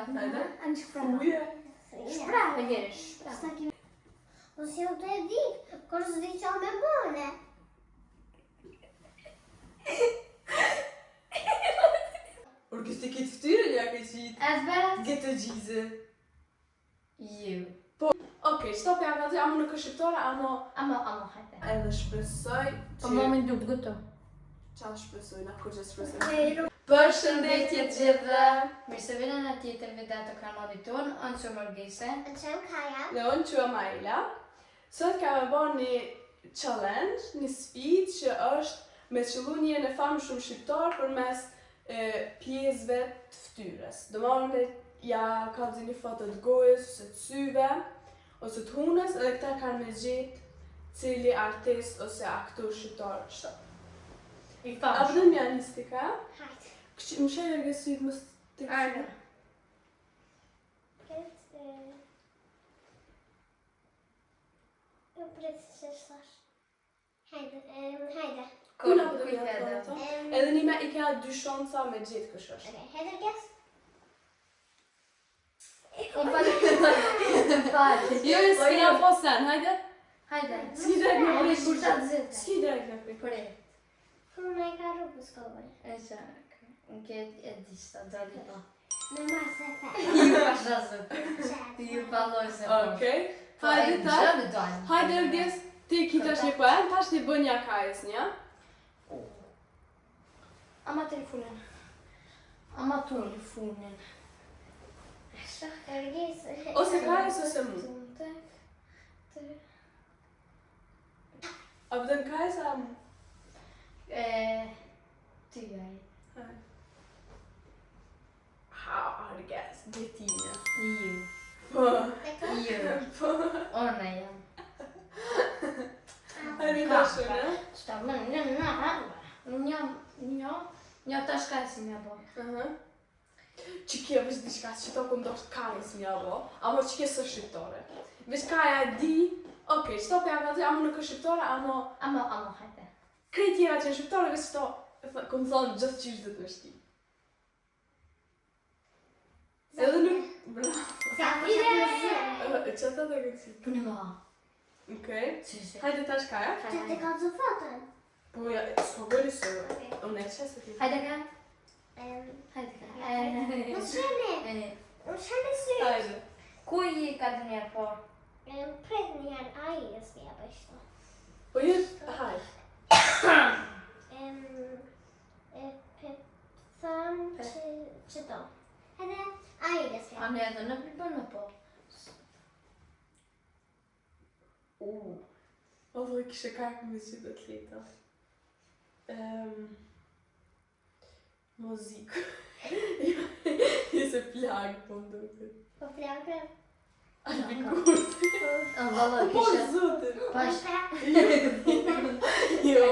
Hajde. Anë shprava. Uje. Shprava. Shprava. Po si u të e di, kur s'di qa me bone. Orkës të kitë ftyrën ja ke qitë. Ezbet. Gëtë gjizë. Ju. Okej, stop ja vazhdi, amo nuk është shqiptare, amo... Amo, hajde. Edhe shpresoj Po momin duk gëto. Qa shpresoj, na kur që shpresoj. Përshëndetje të gjithëve. Mirë se vjen në tjetër video të kanalit tonë, unë që Morgese. Në qëmë Kaja. Dhe unë që Maila. Sot ka me bërë një challenge, një sfidë që është me qëllu një në famë shumë shqiptar për mes pjesëve të ftyrës. Do marrë ja ka zi një foto të gojës, ose të syve, ose të hunës, edhe këta kanë me gjitë cili artist ose aktor shqiptar është. I A fash. vëdhëm janë një stika? Hajde. Më shërë e gësit më stikë. Ajde. Pret që shash. Hajde. Kuna Kur vëdhëm janë kujtë foto. Em, Edhe një me i ka 2 shansa me gjithë kësh është. Okay, hajde guess. Unë falë. Jo, s'kina po sen, hajde. Hajde. S'ki drejt me prej kur Shtat zete. S'ki drejt me prej. Prej. Kuna i ka rrugës kovoj. E që, unë këtë e dishta, dali pa. Në masë e fe. Ju pasha zëtë. Ju paloj se po. Okej. Hajde ta. ta. Hajde Erges, ti kitash një poem, tash ti bën një kajës një. Ama telefonin. Ama telefonin. Ergis. Ose kajës ose mu. A vëdën kajës a mu? Ty gaj. Ha, Erges, detinja. Ju. Po. Ju. Po. Ona jam. Hajde tash në. Shta më një tash ka si mja bo. Që kje vështë diçka që to këmë doshtë kajës mja bo, amo që kje së shqiptore. Vështë kaja e di, okej, qëto për jam vazhdi, amo nuk është shqiptore, amo Amo, hajde. krejt tjera që në shqiptore, vështë to, këmë thonë gjithë qishë dhe të është ti. Edhe nuk, bravo. Që ta të kësi? Punë më ha. Okej. Si. Hajde tash kaja. Që të ka të fotën? Po ja, s'ko gëri së, unë e qesë ti. Hajde ka. Më Hajde ka. shëne. Më shëne sy. Hajde. Ku i ka të njerë po? Pret njërë aji e s'kja bështo. Po ju, hajde. Thëmë që do. Edhe aji e s'kja. A ne edhe në përbënë po? O, dhe kishe kakë me që dhe të leta. Muzikë. Jese plagë, po më duke. Po plakë. Albin Kurti. Valla Po, kishe. zote. Pash. Jo,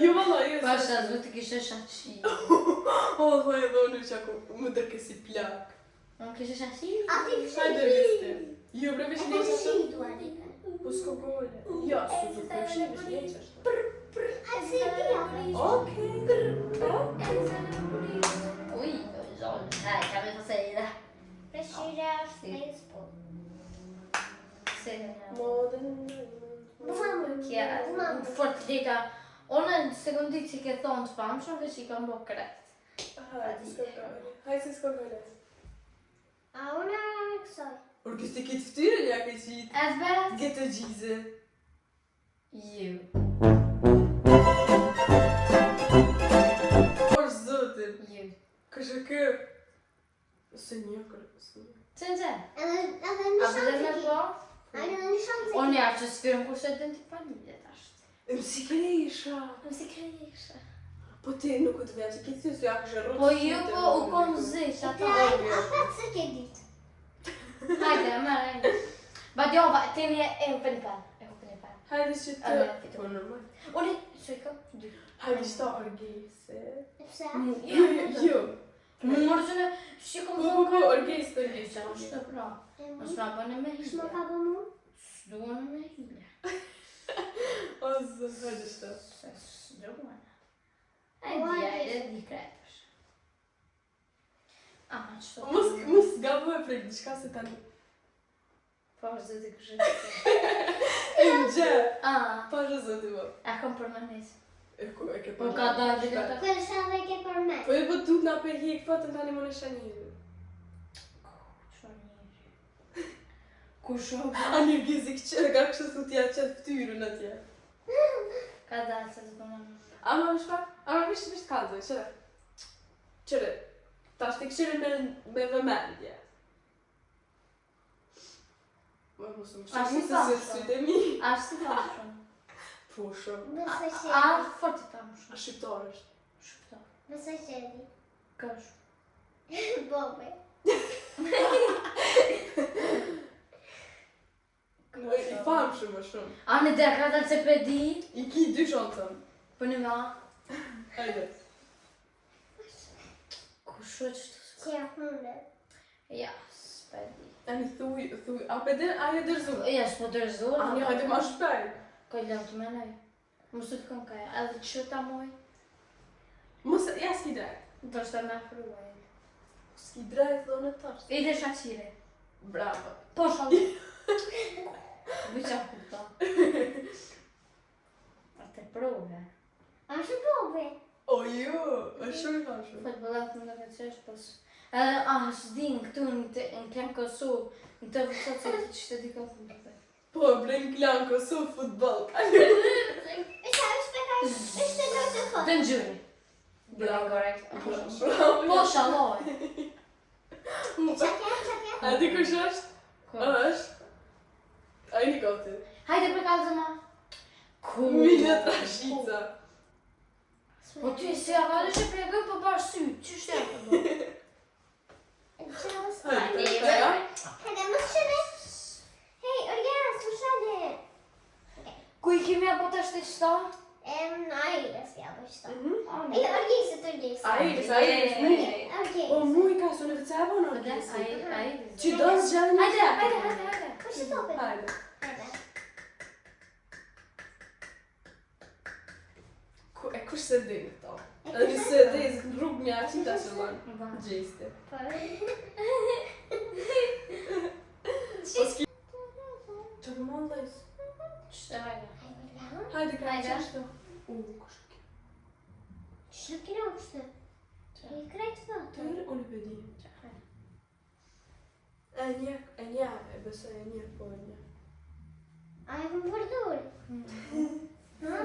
jo, valla, jo. Pasha zëtë kishe shashi. O, dhe edhe unë që ako më dërke si plagë. Unë kishe shashi? Ati Hajde, Riste. Jo, bre, vesh E një të që shi duani. Po s'ko gole. Jo, s'u du të shi, vesh një që është. Hajde si pia. Okej. Oj, zonë. Hej, ka me të sejda. Preshire është Facebook. Sejda. Modern. Kja, fort leta. Ona në sekundit që ke thonë të pamë shumë, veç i kam bo krejt. Hajde, s'ko gole. Hajde, si s'ko gole. A unë kësoj. Orkës të kitë ftyrën ja ke qitë. Ezbet? Gëtë gjizë. Ju. Por zotin. Ju. Kështë kë. Se një kërë, se një. Qënë? Edhe A një bële shansë me ki. po? Hajde edhe një shansë Unë ja që sfirën kur se të në të familje të ashtë. Më si kërë isha. Më si krejshë. Po ti nuk të vetë, ki të ja kështë rrëtë. Po ju po u konë zi që ata. A fatë se ke ditë. Hajde, marrë. Ba jo, ba, ti një e u për një parë. E u për një parë. Hajde që të... Allora, fitu. Po normal. Unë, që i ka? Dy. Hajde që ta orgese. Pse? Jo. Më mërë që në shikëm Po, orgese, orgese. Është të pra. Më shma bëne me Shmo hilja. ka bë mu? S'duane me hilja. O, zë, hajde që ta. Se s'duane. E di krejtësh. Ama Mos gabo e prej diçka se tani. Po, zë të kështë. E në gjë. Ah, Pa zëti më. e kom për më njësë. E ke Po ka dalë dhe të... Kërësha dhe ke për me. Po e po tut na pe hik fatën tani më në shanjë. Qo njëri. Ku shumë? A një gizik që ka kështë të tja qëtë ftyrën atje. Ka dalë se të përmë në... Ama më shpak? Ama visht kallëzoj, qëre. Qëre. Ta shtë këshire me vëmendje. Më mësë më A, si shumë thamë se shumë? sytë e mi. A, si të shumë? Po shumë. Besoj që A, edhi. fort të tamë A shumë. shqiptar është. Shqiptar. Besoj që edhi. Kësh. Bobe. I famë shumë më shumë. A, në dhe ka dalë se për di? I ki dy shantëm. Për në ma? Hajde. Ku shumë që të Që ja hunde. Ja, s'pe di. Ani thuj, a pëdin, a e dërzu. Ja, s'po të rëzur. Ani hajde ma shpejt. Ka lëm të menoj. Mësë të kënë kaja. Edhe që ta moj? Mos, ja s'ki drejt. Do shtë me fruaj. S'ki drejt dhe në tërës. I dhe shaqire. Bravo. Po shalë. Vyqa kupta. A të prove. A shë bobe. O jo, është shumë i famë shumë. Futbollat në në qesh, pos... Edhe, s'din këtu në kem Kosovë, në të vëqat se të që të di ka futbol. Po, blen klan Kosovë futbol. Ishte në të Të fotë. në gjyri. Bravo. Korekt. Bravo. Po shaloj. Qakja. A di kush është? Është? A i një goti. Hajde për kalë ma. Ku? Mine Trashica. Po ty si a valë që pregoj për bashkë sy, që shte për bërë? Gjas. Hajde, Hajde, Taja. Hajde, mos qëre. Hej, Orjan, slušajde. Ku i kemi apo të shte shta? Ailes ja po što. Mhm. Ej, Orgis, Orgis. Ailes. O, mu i ka su në vëcebo në orkesi. Që do në zgjallë në Hajde, hajde, hajde, hajde. Po që topet? Hajde. Hajde. E kush se di në to? Edhe nëse dhe në rrugë mja që ta që lanë. Gjeste. Po. Që për më ndajs? Qështë hajde. Hajde ka Hajde. që është? Kush ke? Që kina ushtë? I krejt Të foto. mërë, unë i pedi. E një, e besoj e një, po e një. A e më përdur? Ha?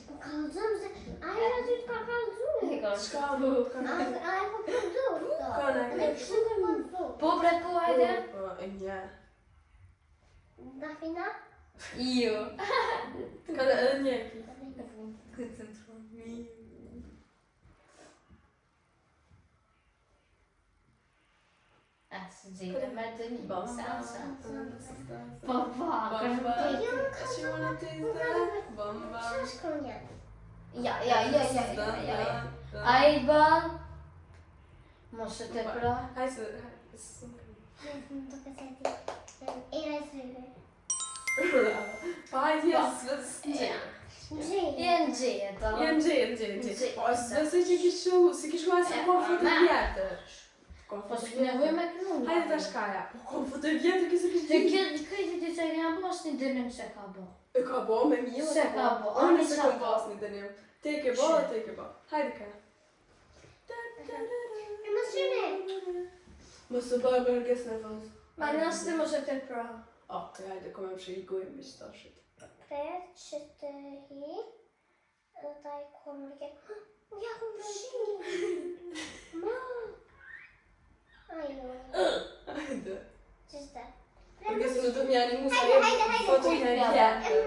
Po kalëzëm se... A e në ty të ka kalëzur? Shka më ka A e më përdur? Ka në E kështë të përdur. Po bre ku hajde? Po, e një. Da fina? Jo. Ka në edhe një ki. Këtë të tru. A së gjithë me të një. Sa. Po va, Bamba. kërë. She wanna taste that? Bamba. Që është kronja? Ja. Ai ban. Mos e të pra. Hajde se... Në të këseti. Era e sërbe. Bravo. Pa hajde jesë, së Gjej. Jenë gjithë, do. Janë gjejë. Po, se që kishë qëllu, si kishë kuaj se kom foto vjetër. Po s'ki nevoj me kënu. Hajde ta shkaja. Po, kom foto vjetër, kësë kishë Të gjithë. këtë të që këna bo, s'ni dënim se ka bo. E ka bo me mjë, Se ka bo. Unë Ani se qa kom bo. pas një dënim. Te ke bo, te ke bo. Hajde ka. E mos qëre. Mos të bëjë bërgës në vëzë. Ma nësë të mos e të pra. Ok, hajde, kom e më shë i gojmë me qëtashit. Pret që të hi. Dhe ta i komë rike. Ja ku përshi. Ma. Ajo. Hajde. Qështë? Bërgës në du m'jani mu sa Hajde, e hajde, foto hajde. në vjetër.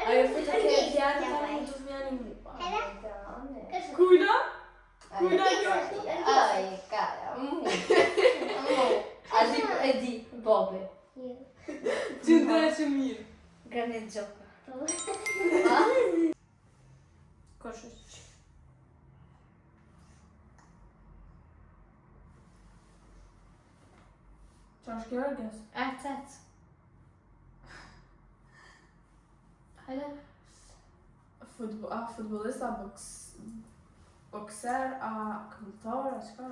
Ajo foto në Orgis, vjetër, ja ta vaj. mu du m'jani mu. Hajde. Kështë? Kujna? Kujna Orgis, ka? Orgis. Ai, cara. A di, e di, Bobe. Jo. Që ndre që mirë. Granit gjoka. Po. A? Koshë. Qa është kjo Erges? A, cec. Hajde. Futbolist a boks... boxer, a këngëtar, a çka?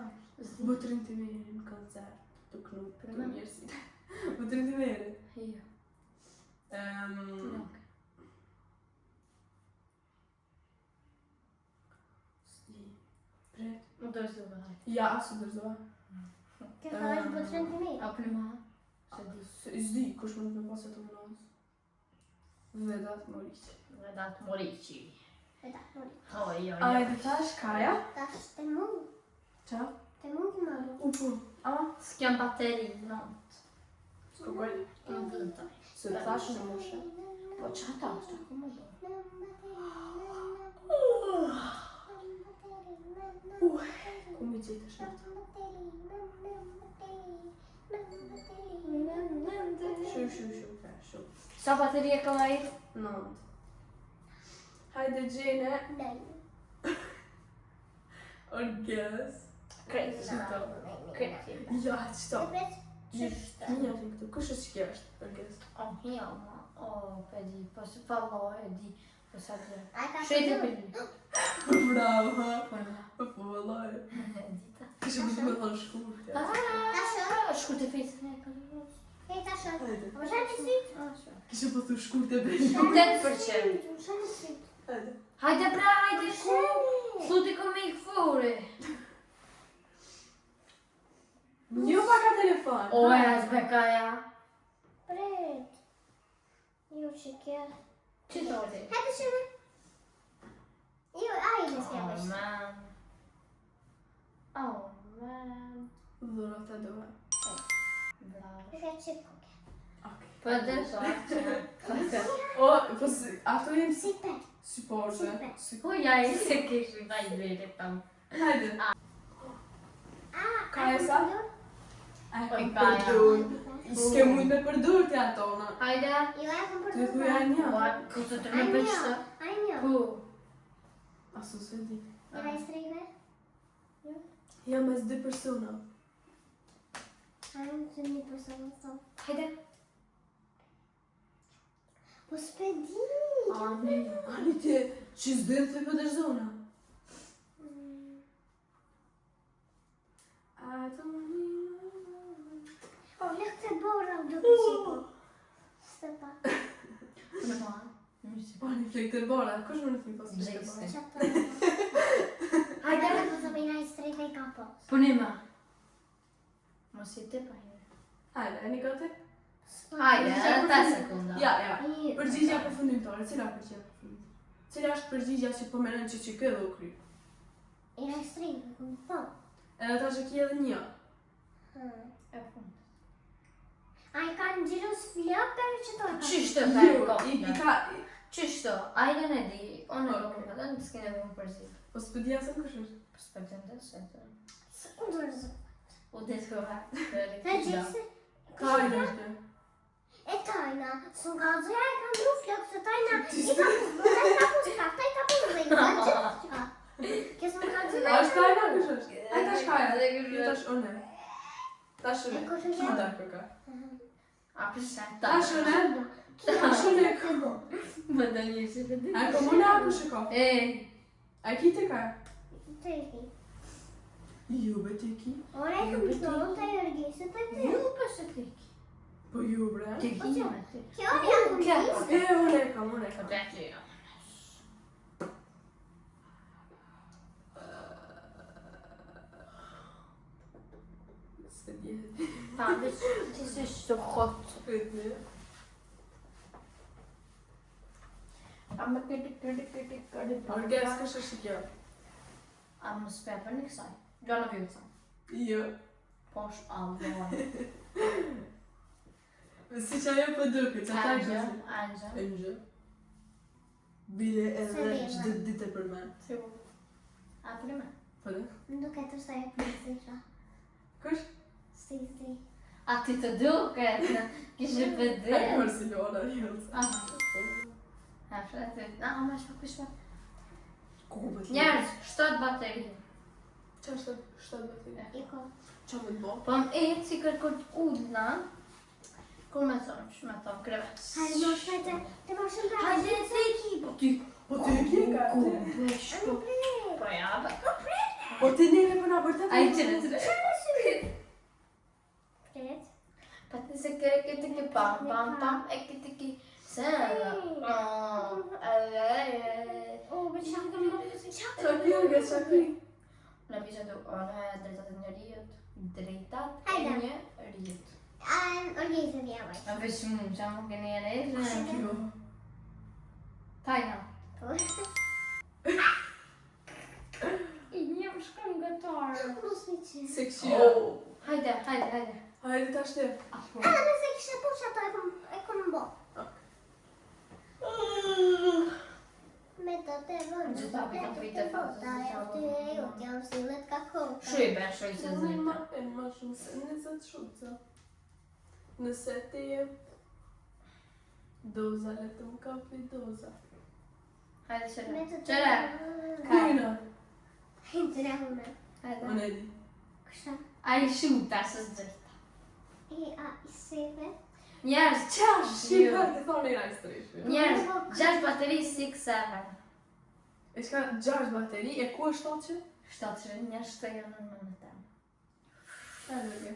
Botërin të mirë në koncert, të knut, të mirësit. Botërin të mirë. Jo. Pret. Më dorëzova. Ja, asë dërzova. Kjo ka është botërën të mirë. A prima? Zdi, kush mund të me pasë të mënaz? Vedat Moriqi. Vedat Moriqi. Vedat Moriqi. Oj. Ajde tash, Kaja? Tash të mund. Qa? Të mund të marrë. Upu. A? S'kjam bateri, no. S'ko gojnë? Se të tash në moshe. Po që ata, që ku më do? Ku mi gjithë është në të? Shu. Sa bateri e ka lajt? Nëndë. Hajde gjene. Nej. Orges. Krejt. Qëto? Krejt. Ja, qëto? Shpet. Qështë? Një atë këtu. Kush është që kjo është? Orges. O, hja, ma. O, pedi. Po se pa lo e di. Po sa dhe. A ka Shete përdu? pedi. Bravo, ha? Po në. Po, vëllaj. Dita. Kështë më të me thonë shkurë. Shku të fejtë. Hej, tash. Hajde. Po shanë të sytë? Kështë po të shkurë të bejë. 8%. Shanë të sytë. Hajde. Hajde pra, hajde ku. Thuti ko me i këfure. Jo pa ka telefon. O, e zbekaja. Pret. Jo që kjo. Që thoti? Hajde shënë. Jo, ajde s'ja Oh, vështë. man. Oh, man. Dhura të doha. Bravo. Ka që koke. Okej. Po e dhe të O, po ato jenë si Sipe. supporte. Po ja e se kishë i vaj vete tam. Hajde. Ka e sa? Ai Oj, kam Kaja. përdur. S'ke mujt me përdur të atona. Hajde. Jo, e kam Të përdu. thuja një. Ku të të me bëqëtë? Ajnjo. Ku? Asu s'e di. Jera i strejve? Ja mes 2 persona. Ajnë të një personë të tonë. Hajde. Po s'pe di. Ani ti, që s'dhen të për dërzona. O, lek të bora u do të qiko. Së pa. Në ma. Ani flek të bora, kush më në thmi pas flek të bora? Gjejse. Qato. Hajde. Ajde, po të bëjna i strejve i ka po. Po në ma. Mos i te pa një. Hajde, e një gati? Hajde, edhe 5 sekunda. Ja. Përgjigja përfundimtore, cila përgjigja përfundimtore? Cila është përgjigja që po menen që këtë u kry? Jera i strejve, këmë po. Edhe ta që ki edhe një. E fund. A i ka në gjirës flopër që to e ka. Qishtë të Jo, për i kopja? ka... Qishtë? Ajde në di. Onë e kopja, dhe në s'kene dhe më përzi. Po s'pëdia se kush është? Po s'përgjën dhe se të... Së ndërëzë. U dhe të koha. Dhe gjithse. Ka i është. E tajna, së nga zëja i ka ndru flopë, se tajna i ka pus kafta, i ka pus dhe i ka gjithë. Kësë më ka A zëja. është Kaja, kush është? A tash Kaja? Jo tash une. Tash une. E kush është? Kida këka. A përsa ta. Tash une. Tash une këmo. Më dhe një që të di. A komune a kush e ka? E. A ki të ka? Të e ki. Ju be të ki. Ora e këmë të në të jërgjese të të. Ju përse të ki. Po ju bre. Të ki me të. Kjo e janë Kjo. këmë Une e kam. Po të ki. Se djetë. Ta veç ti se shtë hot. A më këtë. Orges, kush është kjo? A më s'pe për në kësaj. Gjana vjuca. Jo. Po është alloj. Si që ajo për duke, që ta i Angel. kështë? Angel. Angel. Bile edhe Selena. çdo ditë për men. Sigur. A prima. Po dhe? Më duke të shtaj e për zisha. Kush? Si. A ti të duket, kishë për Ai dhe. Barcelona, jo. Aha. A frate, a ma shpa kushpa. Ku bëti? Njerës, 7 bateri. Qa është shtatë bateri? Iko. Qa më të bo? Po më e si kërkot udna. Kur me thonë, që me thonë krevet. Hajde më shpete, të më shumë pra. Hajde të ki, po ty. Po ty e ki ka Ku ty? bësh, po. Po ja, Po ti neve për na vërtet. ai çfarë? Pret. Pati se kërë këtë ki pam, e këtë ki se. Çakirë, çakirë. Në vishë të drejtat e njëriut, drejtat e Hajde. njëriut. Orgejtë në javaj. Në vishë mu, që mu këni e nejë. Çakirë. Tajna. I njëm shkëm gëtarë. Seksia. Hajde. Hajde tash ti. Nëse kishe push ato e kom bo. Me të të vërë. Gjitha pika të vitë e fatë. Jam sillet ka kohë. Shuj be, shuj se zëjta. E ma shumë se 20 shuca. Nëse ti je doza, le të më kapi doza. Hajde Me qëre. të të Qëre. Kujna? Hindrehune. Hajde. Unë e di. Kësha. A i shuta së zëjta. I seve. Njerës, Qash, shqipa të thonë i rajtë streshme. njerës, 6 bateri, 6-7. E shka 6 bateri, e ku është to që? 7 njerës të janë në në temë.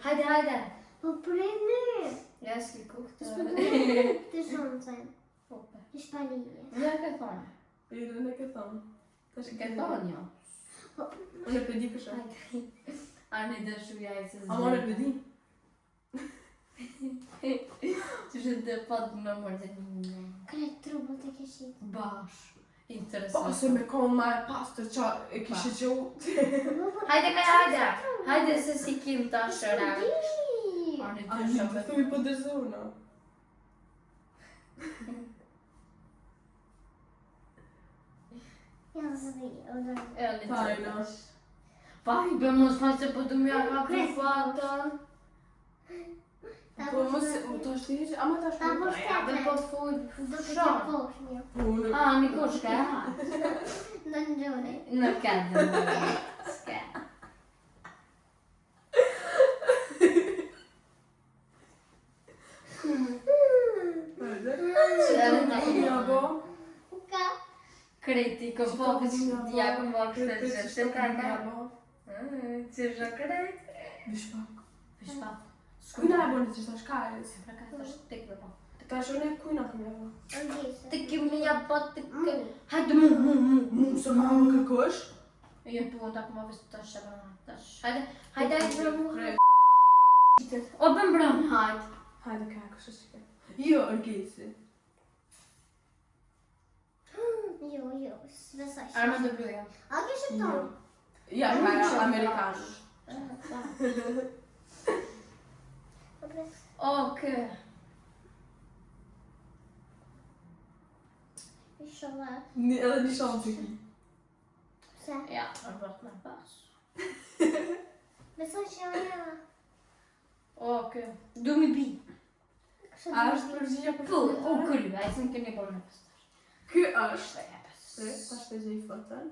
Hajde. Hajde. Po prene. Ja s'ki kukë të... Të shumë të Ope. Të shpalije. Ja ke thonë. E në ke thonë. Tash ke thonë jo. Unë e pedi kësha. Hajde. Ani dhe shuja i se A ma në pedi? Që shë të patë në mërë të një. Kret trubët e keshit. Bash. Po, Interesant. se me konë ma e pastër qa e kishe që u... Hajde. Hajde se si kim ta shëra. Ani A të një të shumë. thuj për dërzona. Ja zdi, Tajna. Pai, be mos faqe po të mja ka për fatën. Po mos, të është të heqë, ama ta Ta shkoj. mos Ja, be po full Do të të shumë. posh një. Unë... A, një koshka, ha? Në njëre. Në këtë dhe s'ke. Ja, bo. Ka. Kreti, ko po vëqë ja ku më këtë që të ka ka. bo. Që shë krejt? Vishpa. Vishpa. Kujna e bërë që është shkajës. Se pra ka të është tek dhe po. Ta shone kujna këmë e bo. Orgjese. Të kimi ja po të kë... Hajde Mu, se ma më kërkosh? Jo, po ta ku më vëqë të shë tash. Hajde për mu. O bëm brëm, hajde. Hajde ka kështë që ke. Jo, orgesi. Jo, s'besoj. Arma të bluja. A kështë Jo. tonë? Ja, ka amerikanë. Ok. Inshallah. Edhe një shanë që ki. Se? Ja, arbrat me pas. Besoj që aja. Ok. Du mi bi. A është përgjigja për Fu, o kërë, a i se më këni bërë në pas. Ky është. Ta shte gjej fotën.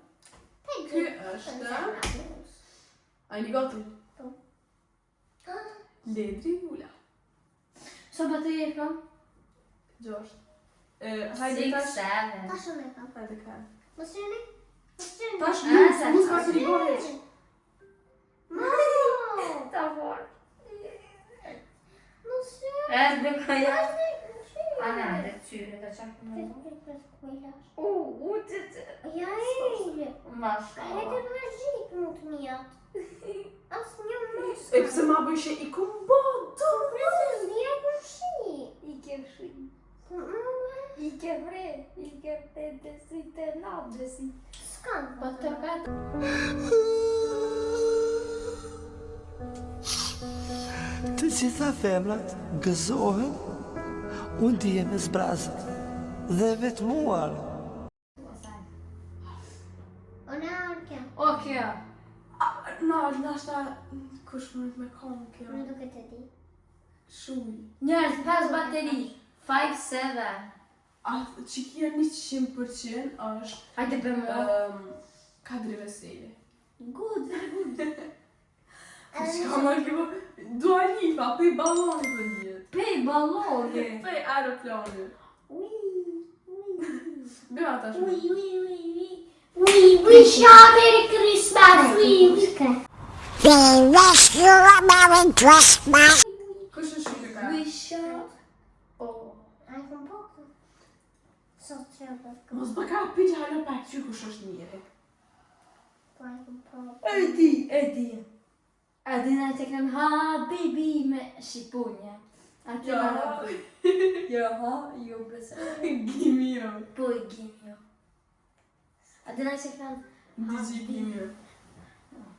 Ky është. A një gati? Po. Ledri vula. So bateri e kam? Gjosht. Hajde tash. 6-7. Ta shumë e kam. Hajde ka. Mos qëni? Mos qëni? Tash Ah, sa mus ka sa. të rigohet. Mo! Ta vorë. Mos qëni? E, dhe ka ja. Ana, dhe cyre të qakë me Këtë këtë kujlash. të të. Ja e! Masha. Hajde për gjikë më të mijat. As një mos. E pëse ma bëjshë i kumbo, do. Nëse dhja këm shi. I ke shi. Më I ke vre. I ke te desi te na desi. s'kam. Po të ka të. Të gjitha femrat gëzohen, unë dihem e zbrazët dhe vetë muar. Ona arke. Ok. Nashta kush mërit me konë kjo. Në duke të di. Shuj. Njerës, pas bateri. 5-7. A që kia 100% është Hajde për mu. kadri veseli. Good, very good. Shka ma kjo, Dua Lipa, pëj baloni për njët. Pej baloni. Pëj aeroplani. Ui. Bëma tash me. Ui. We wish you a Merry Christmas. We wish you. We wish you a Merry Christmas. Kush është shumë ka? Wisha... Oh. Ai kom po. Sot treba. Mos baka piqë halë pak që kush është njëri. Po ai kom po. Edi. A dina të kanë ha baby me shqipunje. A të Ja. Jo, ha, jo besë. Gimio. Po e gjimjo. A dina të kanë... Digi gimio.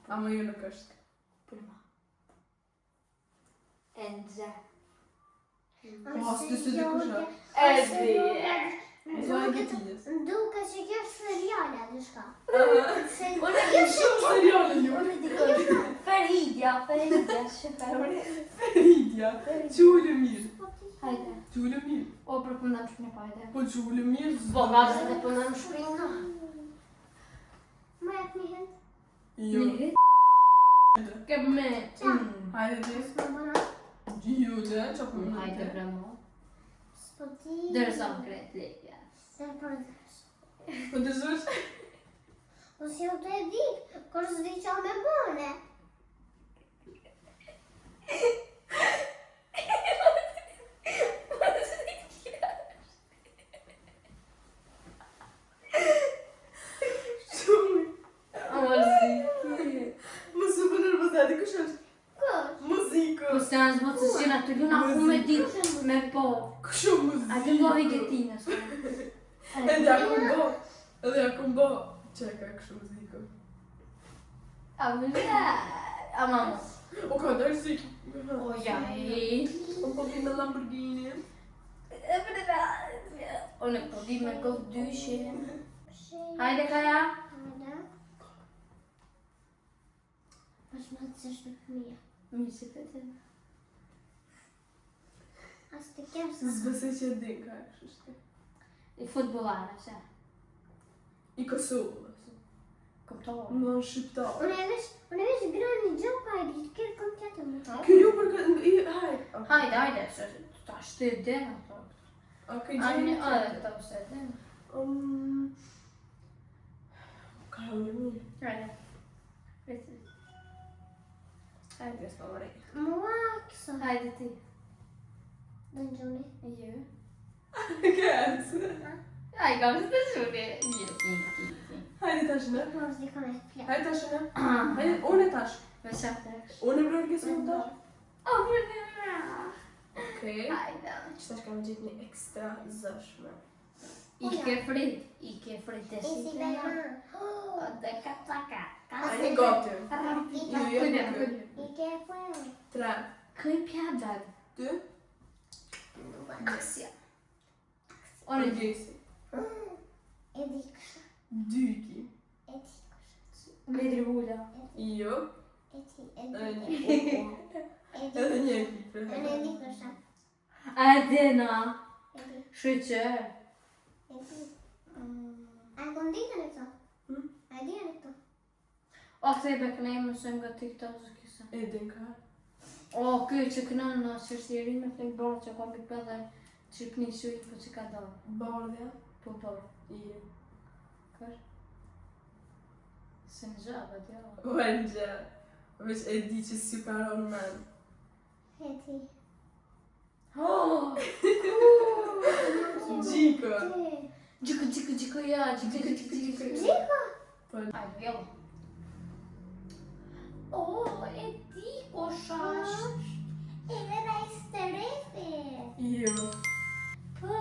Ama ju nuk është. Prima. Enza. Po, s'të se di kush është. Edi. Zo e gëtijës. Duke që kjo është seriale atë shka. Unë e Shumë seriale ju. Unë e dikoj. Ferhidja, shëfer. Feridja. Qullë mirë. Hajde. Qullë mirë. O, përpëndam shpine pa hajde. Po qullë mirë. Po, vazhë dhe përpëndam shpine. Ma jep një hend. Jo. Ke me... Hajde des. Mamona. Gjyude, që po më Hajde, bramo. Spoti. Dërsa më kretë lekja. Dhe përndës. Po të zësh? Po si u të e di, kur s'di qa me bone. Shumë. Muzikë. Më së për nërvëzati, kush është? Kur? Muzikë. Po se janë zbotë së gjena të luna, ku me di me po. Kështu muzikë. A të bëvi gëtinës. Edhe akun bo. Edhe akun bo. Qeka kështu muzikë. A më dhe... A mama. O ka dërë si... O ja, e... O po vi me Lamborghini. Unë po di me kohë dyshe. Shej. Hajde, Kaja. Hajde. Pas më të sështë në fëmija. Mi si pëtë. As të kërë sa. Zbëse që e din ka kështu shte. I futbolare, se. I Kosovë. Kuptohë. Në shqiptar. Unë e vesh grani gjoka e ditë kërë kom tjetë më. Kjo për këtë... Hajde. Hajde, se ta shtë dhe në to. Okej, Ajme, gjeni. të se dhe. Ka në mirë. Hajde. Hajde. Hajde, s'pa vërej. Mua këso. Hajde ti. Dë në gjoni. Jo. Kësë. Aj, kam së të shuri. Jo, Hajde tash në. Mua s'di kom e flja. Hajde tash në. Hajde, unë e tash. Me shatë e Unë e vrërë kësë më tash. O, për në mra. Okej. Hajde. Që tash kam gjithë një ekstra zëshme. Ike frit e E si si vera. O, dhe ka. Hajde gati. Kujde. I ke fuego. 3, Këj pjadat. 2, Aksja. Ore, gjesi. E di kësha. 2 ki. E ti kësha. Ledri ula. Jo. E ti. E Edhe di. një. O, E di. Edhe një ki. Unë e di kësha. Adena. E di. Shqyqër. E di. A kom ditën e këto? A di e këto? O, këtë i beknej më së nga TikTok zë kisa. E din ka. O, këtë që kënë në qërësjeri me të bërë që kam i pëdhe që pëni shujt po që ka do. Bardhja. Po. Jo. Kër? Se në gjabë, jo. Vëngje. Veç e di që si karon men. E ti. Oh! Gjiko. Gjiko, ja, gjiko. Gjiko? Ajde, jo. O, e di ko shash. E vera e stërefe. Jo. Po.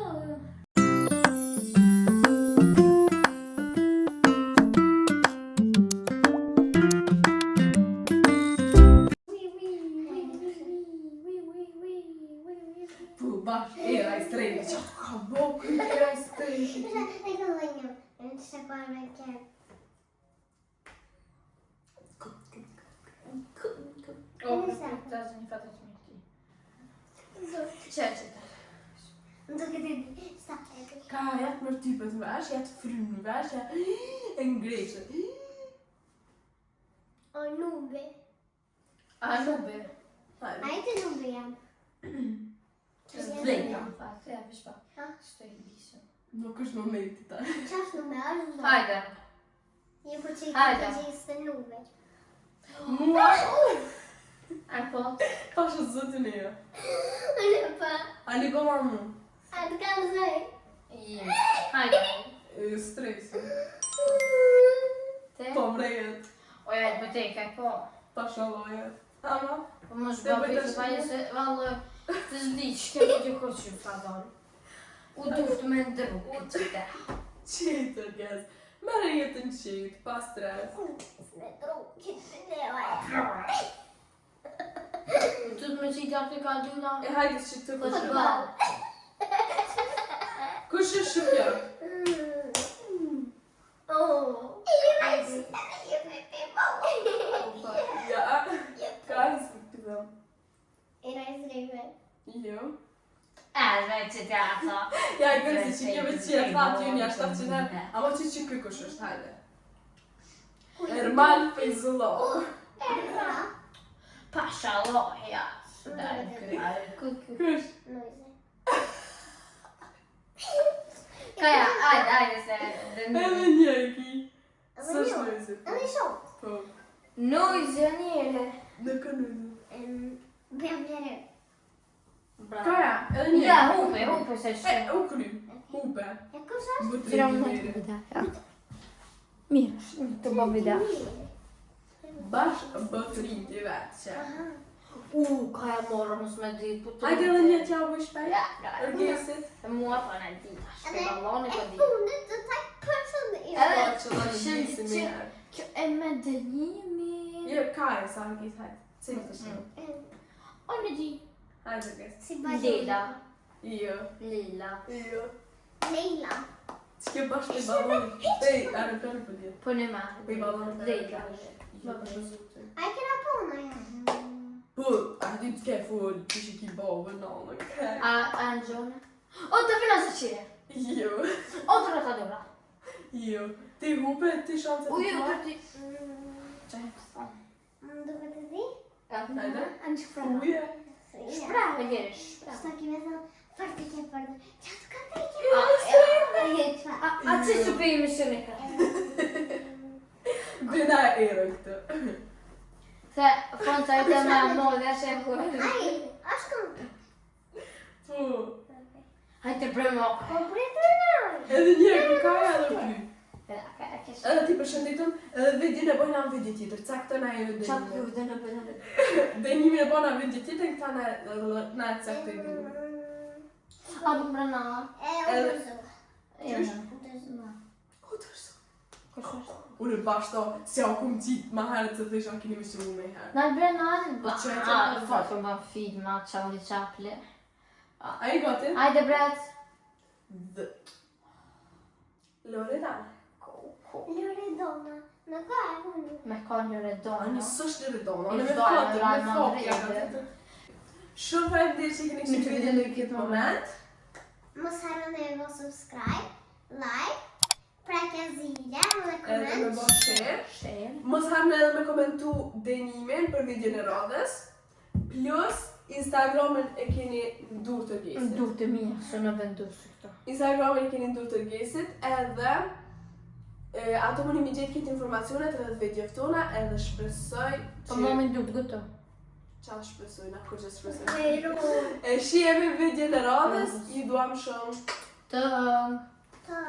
Po, bash, era i strejnë. Qa ka bo, kërë era i strejnë. E kom lënjëm. E në të shekuar me kërë. O, ta zë një fatë të mirë ti. Që ta. Në duke të di. Sta e di. Ka jatë mërë typët në vesh, jatë frymë në vesh, jatë ngreqë. O nube. A nube. Hajde. A i të nube jam. Zvejta në fatë, ja, vish pa. Ha? Shto i lisë. Nuk është momenti ta. Qash nube, është do. Hajde. Je po që i Hajde. këtë gjithë të nuve. Mua. A po? Pasha zëtin e jo. Unë pa. Ali po marrë mu. A të kam zëj. Jemi. Hajde. Stresi. Te? Po vrejet. O ja, po te kaj po. Pasha lojet. Ama? Po mos Te babi bëjtë të paje se vallë të zdi që ke të kur që fa dalë. U duft me ndru këtë qite. Qitë, gjes. Mere jetën qitë, pa stres. Në tru, këtë të leva. Tu të me qitë atë ka dyna. E hajde që të Po të kushë. balë. Kush është shëpja? Oh. Ja. Ka e së të dhëm. Era izreve. Jo. Edhe që të ato. Ja, i gërë si që kjeve qëtë, thatë ju një ashtë që nërë. Ama që ky kush është, hajde. Ermal Fejzullah. Era. Pasha loja. Kush? Noize. Kaja, ajde se. Edhe një e ki. Së është nëjzit. Edhe shumë. Po. Nojzë njëre. Në kënëzit. Bjevlere. Kaja, edhe një. Ja, hupe se që. U kry. Hupe. E kush është? Bëtri një mire. Mirë, të bo video. Bash bëtri të vetë që. Aha. Kaja morë mos me ditë. Po të Hajde edhe një t'ja u shpej. Ja, Orgesit. E mua pa në dita. Shpe balloni po E ditë. punët të taj person dhe i Edhe Po që dhe në gjisi me herë. Kjo e me dënimi. Jo, Kaja, sa në kisë, hajde. Cilë të shumë. O në di. Hajde, orges. Si bajë. Lila. Jo. Lila. Jo. Leila. Që ke bash për balonit. Ej, arë për për djetë. Po në ma. Për balonit. Lila. Jo, për zote. A i kena puna ja. Po, a di të ke full, që që ki bove, no, okej. A në gjone? O të fina se qire. Jo. O të rata dora. Jo. Ti hupe, ti shanse të Ujë, të të ti. Që e të thonë? Më duke të zi? Hajde. Anë që prava. Uje. Shpra, e gjerë, shpra. Sto kime thonë, farë të ke përdo. Qa të ka të i ke A që që për emisione ka? Bëna e erë këtë. Se fonca e të me modë, që e kur. Ai, është këmë. Po. Hajtë të brëmë okë. Po pritë në. Edhe një e Kaja edhe ty. Edhe Edhe ti përshëndetëm, edhe videon e bojna në video tjetër, ca këtë na e qa dënimin. për dhe në bënë. Dënimin e bojna në video tjetër, këta na e ca këtë dënimin. A për brëna. E, o dërzu. Qysh? Dërzu. O, të është. Unë bashto, si au kum qitë ma herët se të isha kini me shumë me herë. Na brëna atë Po, që e që A, për faqë më filma, Charlie Chaplin. A i gati? Ajde bret. Dhe. Loredana. Loredona. Në ka e unë. Me ka një A redona. një sështë Loredana, Një në me zdojnë, fotë, rajnë, me fotë. Andrejde. Shumë faleminderit që keni kështu video në këtë moment. Mos harroni me bë subscribe, like, prekja zile, dhe Edhe me koment. bë share. Shërë. Mos harroni edhe me komentu dënimin për videon e radhës. Plus, Instagramin e keni në dur të Në gjesit. dur të mija, së në vendusë këto. Instagramin e keni në dur të gjesit, edhe ato më një mi gjetë këtë informacionet edhe të videof tona, edhe shpresoj Po më më dur të gëto. Qa shpresoj, na kur që shpresoj. Pero, E shihemi videon e radhës, ju duam shumë. Të... ta...